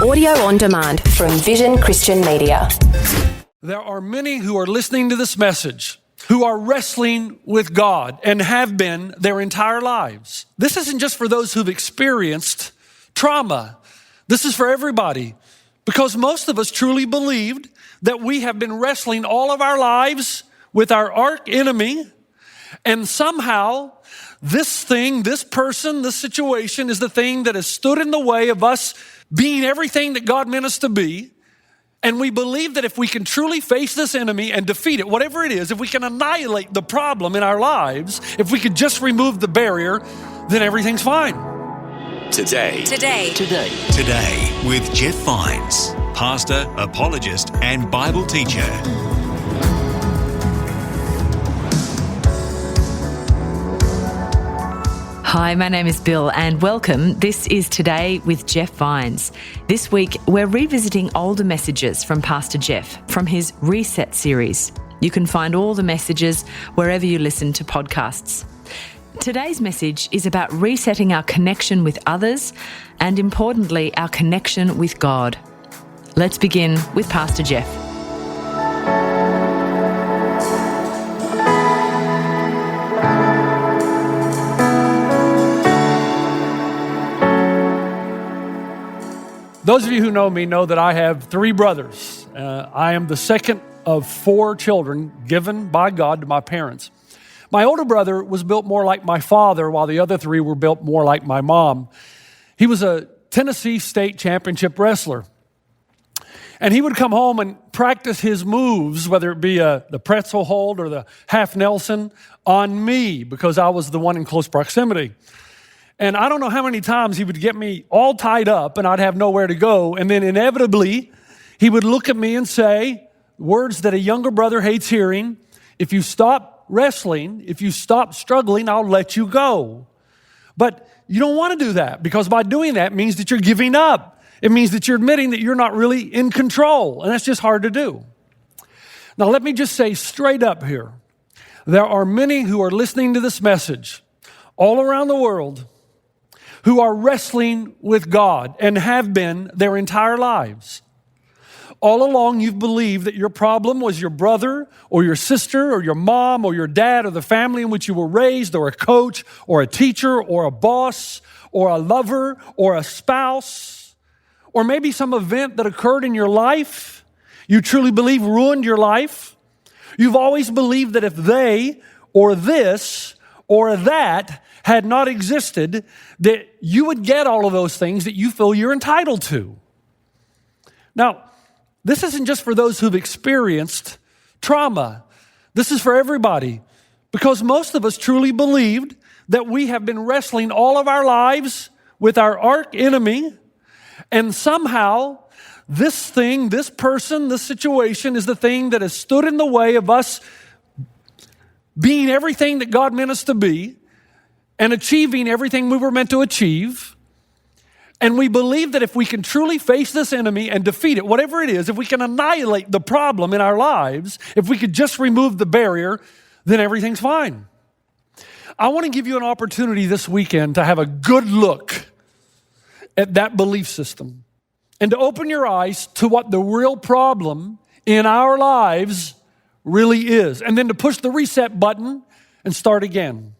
Audio on demand from Vision Christian Media. There are many who are listening to this message who are wrestling with God and have been their entire lives. This isn't just for those who've experienced trauma. This is for everybody, because most of us truly believed that we have been wrestling all of our lives with our arch enemy, and somehow this thing, this person, this situation is the thing that has stood in the way of us being everything that God meant us to be. And we believe that if we can truly face this enemy and defeat it, whatever it is, if we can annihilate the problem in our lives, if we could just remove the barrier, then everything's fine. Today with Jeff Vines, pastor, apologist, and Bible teacher. Hi, my name is Bill and welcome. This is Today with Jeff Vines. This week, we're revisiting older messages from Pastor Jeff from his Reset series. You can find all the messages wherever you listen to podcasts. Today's message is about resetting our connection with others and, importantly, our connection with God. Let's begin with Pastor Jeff. Those of you who know me know that I have three brothers. I am the second of four children given by God to my parents. My older brother was built more like my father, while the other three were built more like my mom. He was a Tennessee State Championship wrestler. And he would come home and practice his moves, whether it be the pretzel hold or the half Nelson, on me, because I was the one in close proximity. And I don't know how many times he would get me all tied up and I'd have nowhere to go. And then inevitably, he would look at me and say words that a younger brother hates hearing: if you stop wrestling, if you stop struggling, I'll let you go. But you don't want to do that, because by doing that means that you're giving up. It means that you're admitting that you're not really in control. And that's just hard to do. Now, let me just say straight up here, there are many who are listening to this message all around the world who are wrestling with God and have been their entire lives. All along, you've believed that your problem was your brother or your sister or your mom or your dad or the family in which you were raised, or a coach or a teacher or a boss or a lover or a spouse, or maybe some event that occurred in your life you truly believe ruined your life. You've always believed that if they or this or that had not existed, that you would get all of those things that you feel you're entitled to. Now, this isn't just for those who've experienced trauma. This is for everybody, because most of us truly believed that we have been wrestling all of our lives with our arch enemy, and somehow this thing, this person, this situation is the thing that has stood in the way of us being everything that God meant us to be and achieving everything we were meant to achieve. And we believe that if we can truly face this enemy and defeat it, whatever it is, if we can annihilate the problem in our lives, if we could just remove the barrier, then everything's fine. I want to give you an opportunity this weekend to have a good look at that belief system and to open your eyes to what the real problem in our lives really is, and then to push the reset button and start again.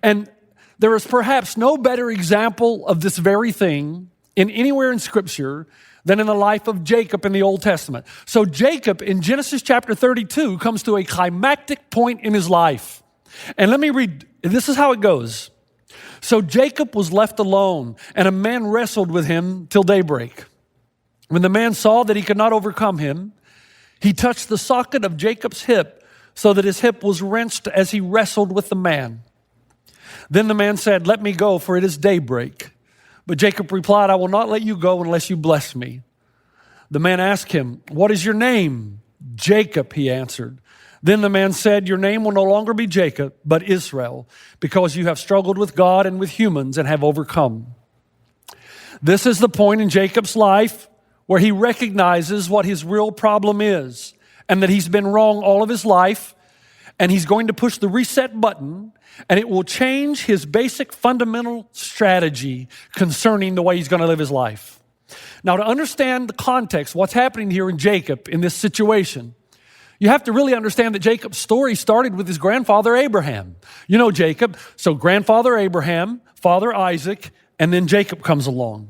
And there is perhaps no better example of this very thing in anywhere in Scripture than in the life of Jacob in the Old Testament. So Jacob in Genesis chapter 32 comes to a climactic point in his life. And let me read, this is how it goes. So Jacob was left alone, and a man wrestled with him till daybreak. When the man saw that he could not overcome him, he touched the socket of Jacob's hip, so that his hip was wrenched as he wrestled with the man. Then the man said, "Let me go, for it is daybreak." But Jacob replied, "I will not let you go unless you bless me." The man asked him, "What is your name?" "Jacob," he answered. Then the man said, "Your name will no longer be Jacob, but Israel, because you have struggled with God and with humans and have overcome." This is the point in Jacob's life where he recognizes what his real problem is, and that he's been wrong all of his life, and he's going to push the reset button, and it will change his basic fundamental strategy concerning the way he's going to live his life. Now, to understand the context, what's happening here in Jacob in this situation, you have to really understand that Jacob's story started with his grandfather Abraham. You know Jacob, so grandfather Abraham, father Isaac, and then Jacob comes along.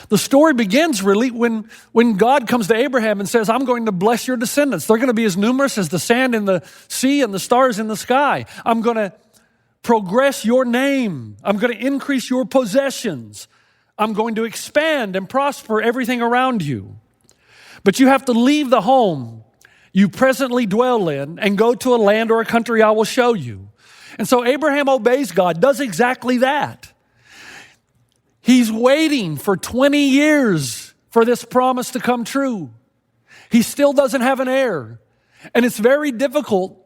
The story begins really when God comes to Abraham and says, I'm going to bless your descendants. They're going to be as numerous as the sand in the sea and the stars in the sky. I'm going to progress your name. I'm going to increase your possessions. I'm going to expand and prosper everything around you. But you have to leave the home you presently dwell in and go to a land or a country I will show you. And so Abraham obeys God, does exactly that. He's waiting for 20 years for this promise to come true. He still doesn't have an heir. And it's very difficult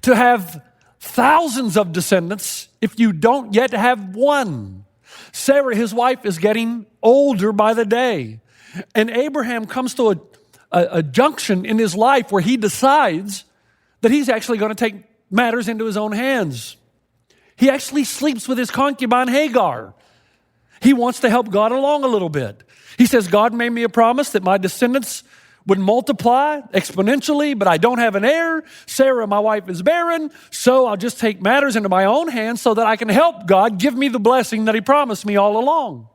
to have thousands of descendants if you don't yet have one. Sarah, his wife, is getting older by the day. And Abraham comes to a junction in his life where he decides that he's actually going to take matters into his own hands. He actually sleeps with his concubine Hagar. He wants to help God along a little bit. He says, God made me a promise that my descendants would multiply exponentially, but I don't have an heir. Sarah, my wife, is barren, so I'll just take matters into my own hands so that I can help God give me the blessing that he promised me all along.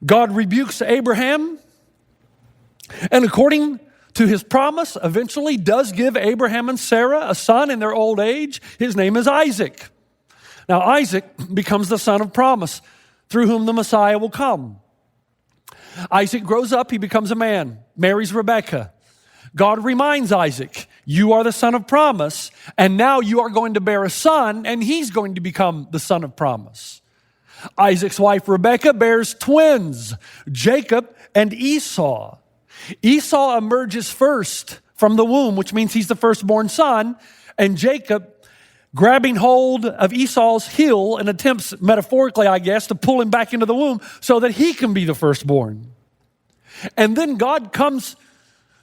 God rebukes Abraham, and according to his promise, eventually does give Abraham and Sarah a son in their old age. His name is Isaac. Now, Isaac becomes the son of promise through whom the Messiah will come. Isaac grows up, he becomes a man, marries Rebekah. God reminds Isaac, you are the son of promise, and now you are going to bear a son, and he's going to become the son of promise. Isaac's wife Rebekah bears twins, Jacob and Esau. Esau emerges first from the womb, which means he's the firstborn son, and Jacob, grabbing hold of Esau's heel and attempts, metaphorically, I guess, to pull him back into the womb so that he can be the firstborn. And then God comes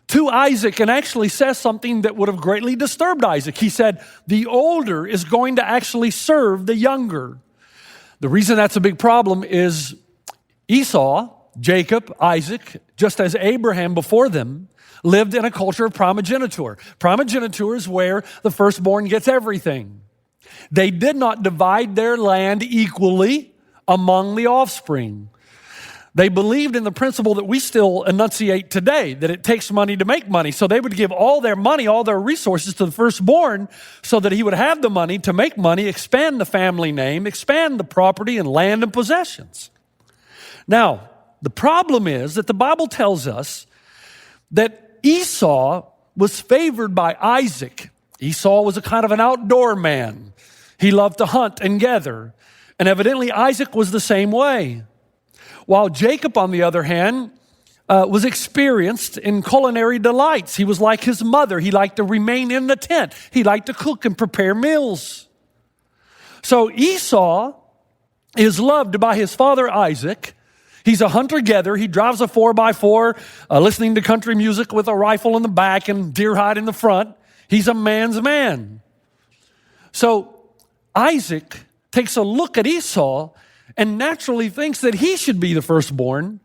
to Isaac and actually says something that would have greatly disturbed Isaac. He said, the older is going to actually serve the younger. The reason that's a big problem is Esau, Jacob, Isaac, just as Abraham before them, lived in a culture of primogeniture. Primogeniture is where the firstborn gets everything. They did not divide their land equally among the offspring. They believed in the principle that we still enunciate today, that it takes money to make money. So they would give all their money, all their resources to the firstborn so that he would have the money to make money, expand the family name, expand the property and land and possessions. Now, the problem is that the Bible tells us that Esau was favored by Isaac. Esau was a kind of an outdoor man. He loved to hunt and gather. And evidently Isaac was the same way. While Jacob, on the other hand, was experienced in culinary delights. He was like his mother. He liked to remain in the tent. He liked to cook and prepare meals. So Esau is loved by his father Isaac. He's a hunter-gatherer. He drives a 4x4, listening to country music with a rifle in the back and deer hide in the front. He's a man's man. So Isaac takes a look at Esau and naturally thinks that he should be the firstborn,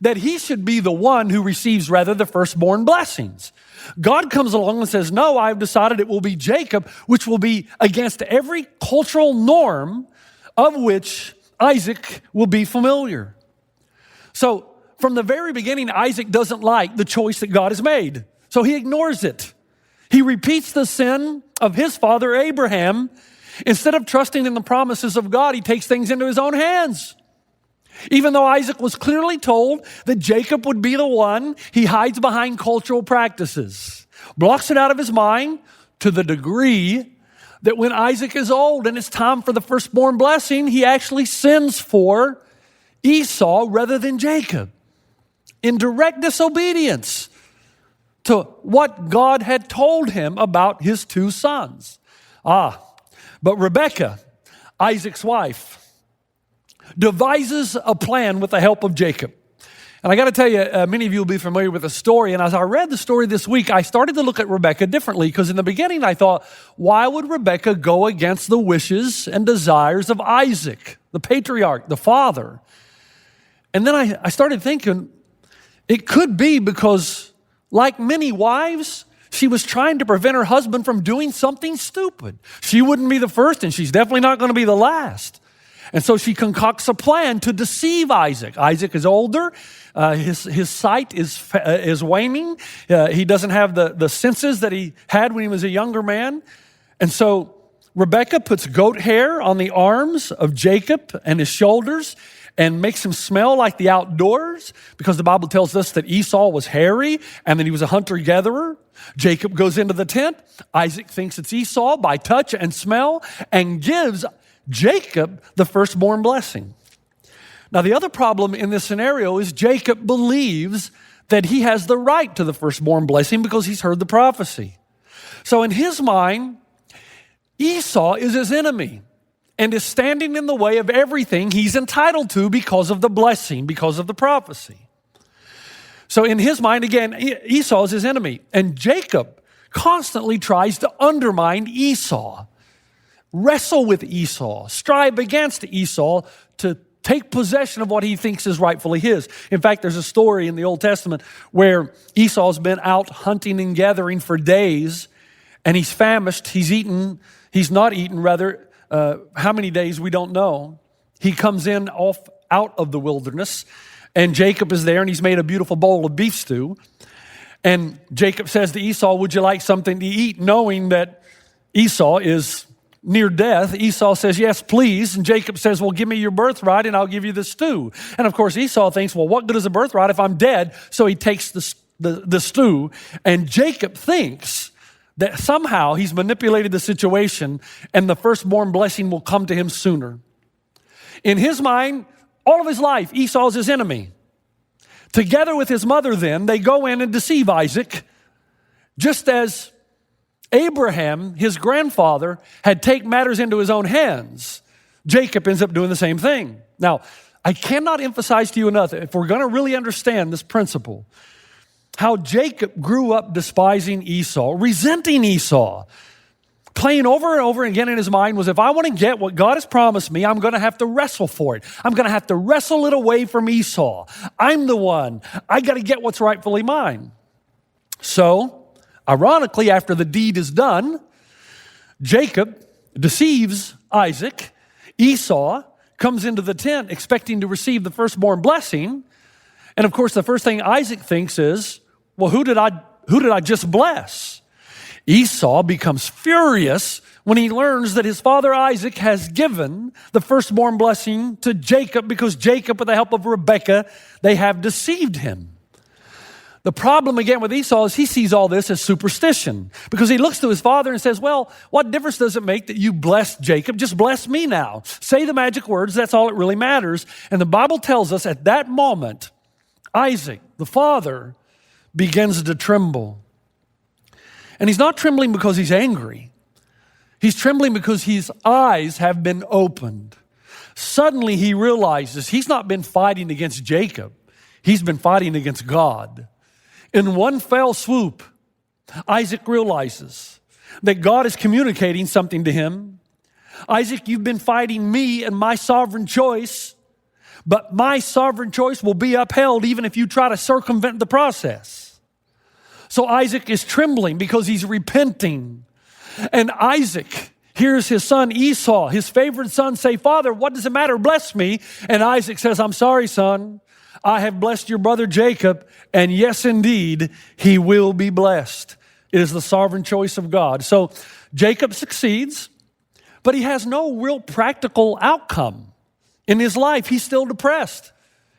that he should be the one who receives rather the firstborn blessings. God comes along and says, no, I've decided it will be Jacob, which will be against every cultural norm of which Isaac will be familiar. So from the very beginning, Isaac doesn't like the choice that God has made. So he ignores it. He repeats the sin of his father Abraham. Instead of trusting in the promises of God, he takes things into his own hands. Even though Isaac was clearly told that Jacob would be the one, he hides behind cultural practices, blocks it out of his mind to the degree that when Isaac is old and it's time for the firstborn blessing, he actually sins for Esau rather than Jacob in direct disobedience to what God had told him about his two sons. But Rebekah, Isaac's wife, devises a plan with the help of Jacob. And I got to tell you, many of you will be familiar with the story. And as I read the story this week, I started to look at Rebekah differently because in the beginning I thought, why would Rebekah go against the wishes and desires of Isaac, the patriarch, the father? And then I started thinking, it could be because, like many wives, she was trying to prevent her husband from doing something stupid. She wouldn't be the first, and she's definitely not going to be the last. And so she concocts a plan to deceive Isaac. Isaac is older. His sight is waning. He doesn't have the senses that he had when he was a younger man. And so Rebekah puts goat hair on the arms of Jacob and his shoulders and makes him smell like the outdoors, because the Bible tells us that Esau was hairy and that he was a hunter-gatherer. Jacob goes into the tent. Isaac thinks it's Esau by touch and smell and gives Jacob the firstborn blessing. Now, the other problem in this scenario is Jacob believes that he has the right to the firstborn blessing because he's heard the prophecy. So in his mind, Esau is his enemy and is standing in the way of everything he's entitled to because of the blessing, because of the prophecy. So in his mind, again, Esau is his enemy. And Jacob constantly tries to undermine Esau, wrestle with Esau, strive against Esau to take possession of what he thinks is rightfully his. In fact, there's a story in the Old Testament where Esau's been out hunting and gathering for days, and he's famished. He's not eaten, rather. How many days, we don't know. He comes in out of the wilderness, and Jacob is there, and he's made a beautiful bowl of beef stew. And Jacob says to Esau, would you like something to eat? Knowing that Esau is near death, Esau says, yes, please. And Jacob says, well, give me your birthright and I'll give you the stew. And of course, Esau thinks, well, what good is a birthright if I'm dead? So he takes the stew. And Jacob thinks that somehow he's manipulated the situation and the firstborn blessing will come to him sooner. In his mind, all of his life, Esau is his enemy. Together with his mother then, they go in and deceive Isaac, just as Abraham, his grandfather, had taken matters into his own hands. Jacob ends up doing the same thing. Now, I cannot emphasize to you enough, if we're going to really understand this principle, how Jacob grew up despising Esau, resenting Esau, playing over and over again in his mind was, if I want to get what God has promised me, I'm going to have to wrestle for it. I'm going to have to wrestle it away from Esau. I'm the one. I got to get what's rightfully mine. So, ironically, after the deed is done, Jacob deceives Isaac. Esau comes into the tent expecting to receive the firstborn blessing. And of course, the first thing Isaac thinks is, well, who did I just bless? Esau becomes furious when he learns that his father Isaac has given the firstborn blessing to Jacob because Jacob, with the help of Rebekah, they have deceived him. The problem again with Esau is he sees all this as superstition because he looks to his father and says, well, what difference does it make that you blessed Jacob? Just bless me now. Say the magic words. That's all it really matters. And the Bible tells us at that moment, Isaac, the father, begins to tremble. And he's not trembling because he's angry. He's trembling because his eyes have been opened. Suddenly he realizes he's not been fighting against Jacob. He's been fighting against God. In one fell swoop, Isaac realizes that God is communicating something to him. Isaac, you've been fighting me and my sovereign choice, but my sovereign choice will be upheld even if you try to circumvent the process. So Isaac is trembling because he's repenting. And Isaac hears his son Esau, his favorite son, say, Father, what does it matter? Bless me. And Isaac says, I'm sorry, son. I have blessed your brother Jacob, and yes, indeed, he will be blessed. It is the sovereign choice of God. So Jacob succeeds, but he has no real practical outcome in his life. He's still depressed.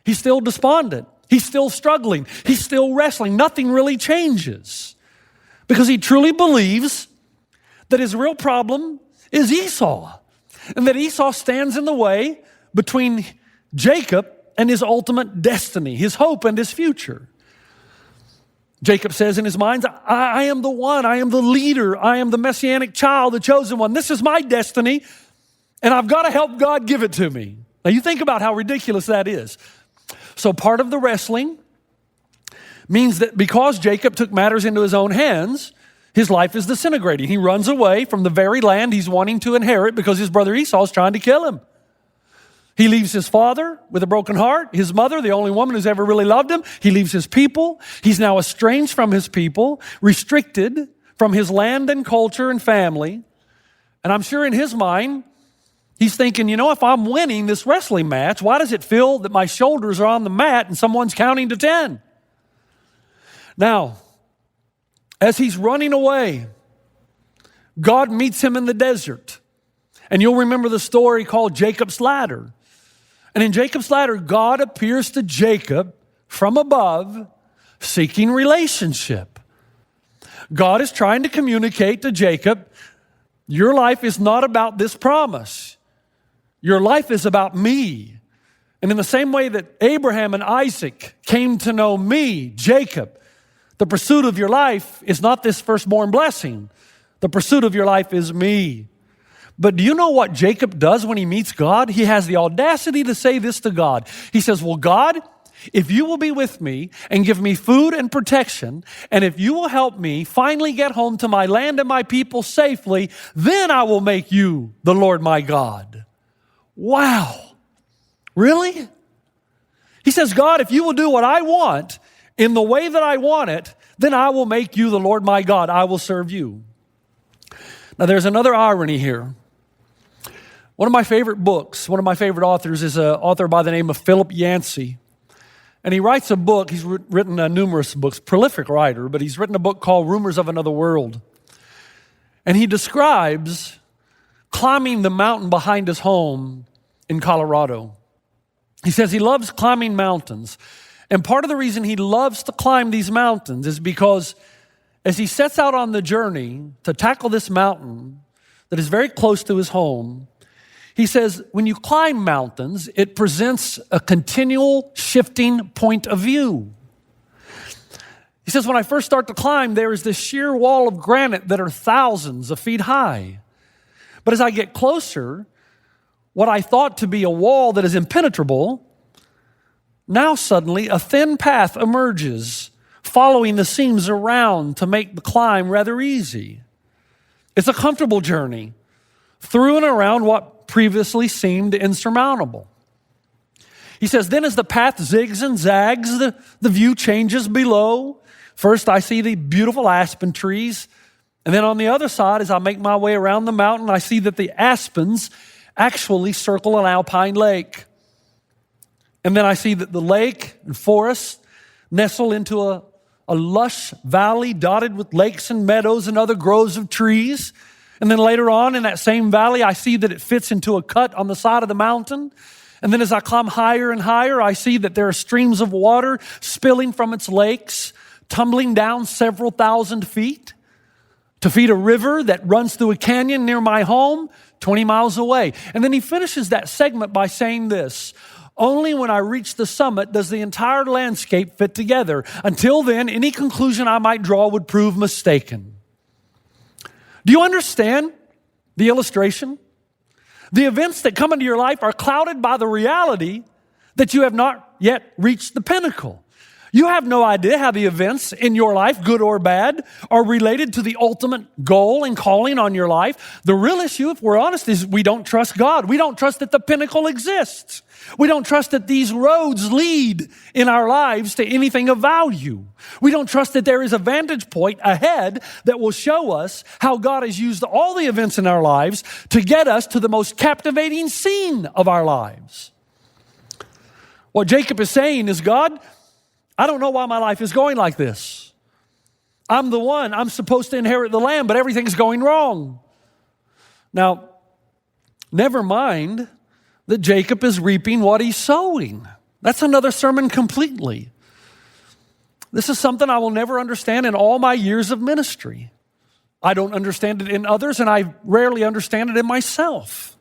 He's still despondent. He's still struggling. He's still wrestling. Nothing really changes because he truly believes that his real problem is Esau and that Esau stands in the way between Jacob and his ultimate destiny, his hope and his future. Jacob says in his mind, I am the one, I am the leader, I am the messianic child, the chosen one. This is my destiny, and I've got to help God give it to me. Now you think about how ridiculous that is. So part of the wrestling means that because Jacob took matters into his own hands, his life is disintegrating. He runs away from the very land he's wanting to inherit because his brother Esau is trying to kill him. He leaves his father with a broken heart, his mother, the only woman who's ever really loved him. He leaves his people. He's now estranged from his people, restricted from his land and culture and family. And I'm sure in his mind, he's thinking, if I'm winning this wrestling match, why does it feel that my shoulders are on the mat and someone's counting to 10? Now, as he's running away, God meets him in the desert. And you'll remember the story called Jacob's Ladder. And in Jacob's Ladder, God appears to Jacob from above, seeking relationship. God is trying to communicate to Jacob, your life is not about this promise. Your life is about me. And in the same way that Abraham and Isaac came to know me, Jacob, the pursuit of your life is not this firstborn blessing. The pursuit of your life is me. But do you know what Jacob does when he meets God? He has the audacity to say this to God. He says, well, God, if you will be with me and give me food and protection, and if you will help me finally get home to my land and my people safely, then I will make you the Lord my God. Wow. Really? He says, God, if you will do what I want in the way that I want it, then I will make you the Lord my God. I will serve you. Now, there's another irony here. One of my favorite books, one of my favorite authors is an author by the name of Philip Yancey. And he writes a book, he's written numerous books, prolific writer, but he's written a book called Rumors of Another World. And he describes climbing the mountain behind his home in Colorado. He says he loves climbing mountains. And part of the reason he loves to climb these mountains is because as he sets out on the journey to tackle this mountain that is very close to his home, he says, when you climb mountains, it presents a continual shifting point of view. He says, when I first start to climb, there is this sheer wall of granite that are thousands of feet high. But as I get closer, what I thought to be a wall that is impenetrable, now suddenly a thin path emerges, following the seams around to make the climb rather easy. It's a comfortable journey through and around what previously seemed insurmountable. He says, then as the path zigs and zags, the view changes below. First, I see the beautiful aspen trees. And then on the other side, as I make my way around the mountain, I see that the aspens actually circle an alpine lake. And then I see that the lake and forest nestle into a lush valley dotted with lakes and meadows and other groves of trees. And then later on in that same valley, I see that it fits into a cut on the side of the mountain. And then as I climb higher and higher, I see that there are streams of water spilling from its lakes, tumbling down several thousand feet to feed a river that runs through a canyon near my home, 20 miles away. And then he finishes that segment by saying this: only when I reach the summit does the entire landscape fit together. Until then, any conclusion I might draw would prove mistaken. Do you understand the illustration? The events that come into your life are clouded by the reality that you have not yet reached the pinnacle. You have no idea how the events in your life, good or bad, are related to the ultimate goal and calling on your life. The real issue, if we're honest, is we don't trust God. We don't trust that the pinnacle exists. We don't trust that these roads lead in our lives to anything of value. We don't trust that there is a vantage point ahead that will show us how God has used all the events in our lives to get us to the most captivating scene of our lives. What Jacob is saying is, God, I don't know why my life is going like this. I'm the one. I'm supposed to inherit the land, but everything's going wrong. Now, never mind that Jacob is reaping what he's sowing. That's another sermon completely. This is something I will never understand in all my years of ministry. I don't understand it in others, and I rarely understand it in myself.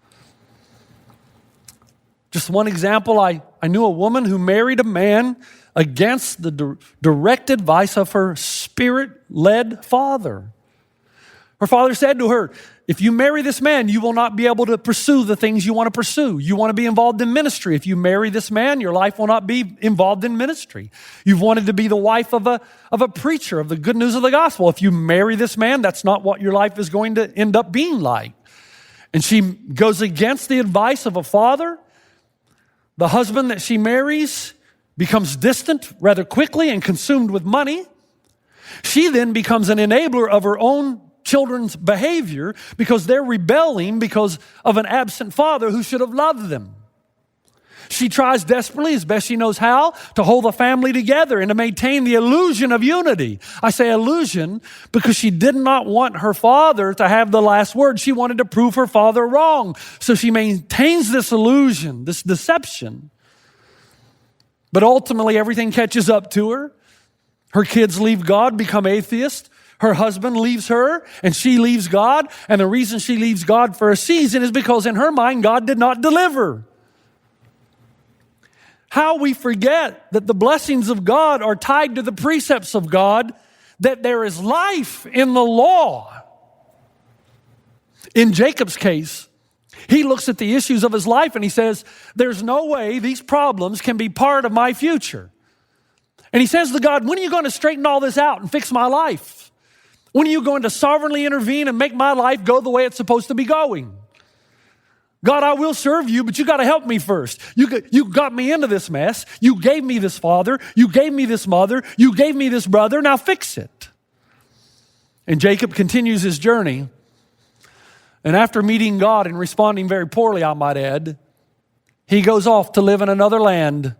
Just one example, I knew a woman who married a man against the direct advice of her spirit-led father. Her father said to her, if you marry this man, you will not be able to pursue the things you want to pursue. You want to be involved in ministry. If you marry this man, your life will not be involved in ministry. You've wanted to be the wife of a preacher of the good news of the gospel. If you marry this man, that's not what your life is going to end up being like. And she goes against the advice of a father, The husband that she marries becomes distant rather quickly and consumed with money. She then becomes an enabler of her own children's behavior because they're rebelling because of an absent father who should have loved them. She tries desperately, as best she knows how, to hold the family together and to maintain the illusion of unity. I say illusion because she did not want her father to have the last word. She wanted to prove her father wrong. So she maintains this illusion, this deception. But ultimately, everything catches up to her. Her kids leave God, become atheists. Her husband leaves her, and she leaves God. And the reason she leaves God for a season is because in her mind, God did not deliver. How we forget that the blessings of God are tied to the precepts of God, that there is life in the law. In Jacob's case, he looks at the issues of his life and he says, there's no way these problems can be part of my future. And he says to God, when are you going to straighten all this out and fix my life? When are you going to sovereignly intervene and make my life go the way it's supposed to be going? God, I will serve you, but you got to help me first. You got me into this mess. You gave me this father. You gave me this mother. You gave me this brother. Now fix it. And Jacob continues his journey. And after meeting God and responding very poorly, I might add, he goes off to live in another land.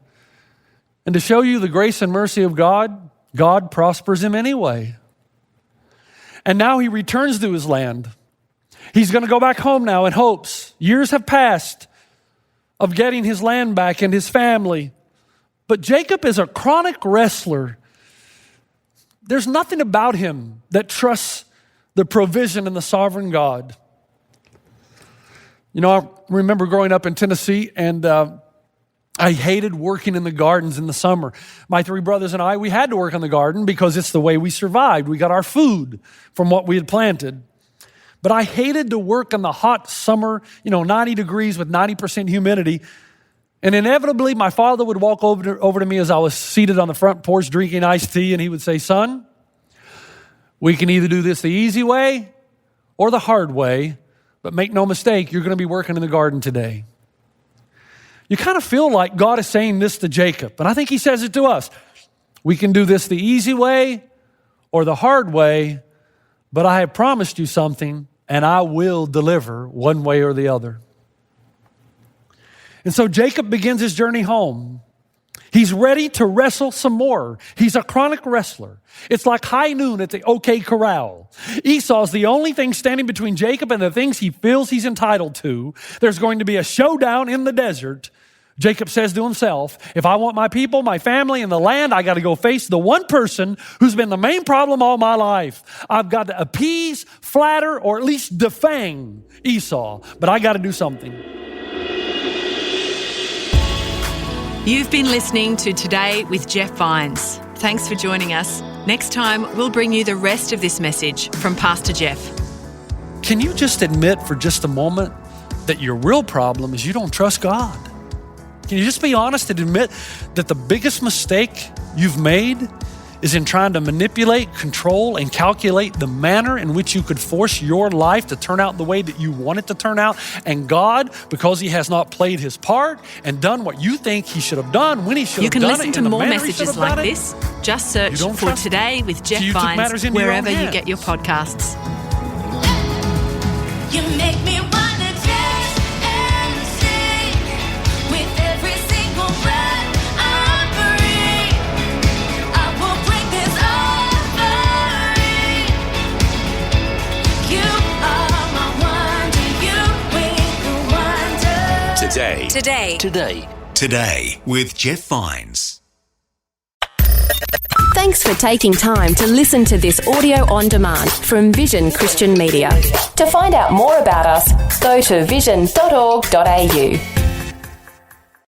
And to show you the grace and mercy of God, God prospers him anyway. And now he returns to his land. He's going to go back home now in hopes. Years have passed of getting his land back and his family. But Jacob is a chronic wrestler. There's nothing about him that trusts the provision and the sovereign God. You know, I remember growing up in Tennessee, and I hated working in the gardens in the summer. My three brothers and I, we had to work in the garden because it's the way we survived. We got our food from what we had planted. But I hated to work in the hot summer, 90 degrees with 90% humidity. And inevitably, my father would walk over to me as I was seated on the front porch drinking iced tea, and he would say, son, we can either do this the easy way or the hard way, but make no mistake, you're going to be working in the garden today. You kind of feel like God is saying this to Jacob, and I think he says it to us. We can do this the easy way or the hard way, but I have promised you something, and I will deliver one way or the other. And so Jacob begins his journey home. He's ready to wrestle some more. He's a chronic wrestler. It's like high noon at the OK Corral. Esau's the only thing standing between Jacob and the things he feels he's entitled to. There's going to be a showdown in the desert. Jacob says to himself, if I want my people, my family, and the land, I got to go face the one person who's been the main problem all my life. I've got to appease, flatter, or at least defang Esau, but I got to do something. You've been listening to Today with Jeff Vines. Thanks for joining us. Next time, we'll bring you the rest of this message from Pastor Jeff. Can you just admit for just a moment that your real problem is you don't trust God? Can you just be honest and admit that the biggest mistake you've made is in trying to manipulate, control, and calculate the manner in which you could force your life to turn out the way that you want it to turn out? And God, because he has not played his part and done what you think he should have done when he should have done it. You can listen to more messages like this. Just search for Today with Jeff Vines wherever you get your podcasts. You make me wanna dance and sing with every single breath I breathe. I will bring this offering. You are my wonder, you bring the wonder. Today with Jeff Vines. Thanks for taking time to listen to this audio on demand from Vision Christian Media. To find out more about us, go to vision.org.au.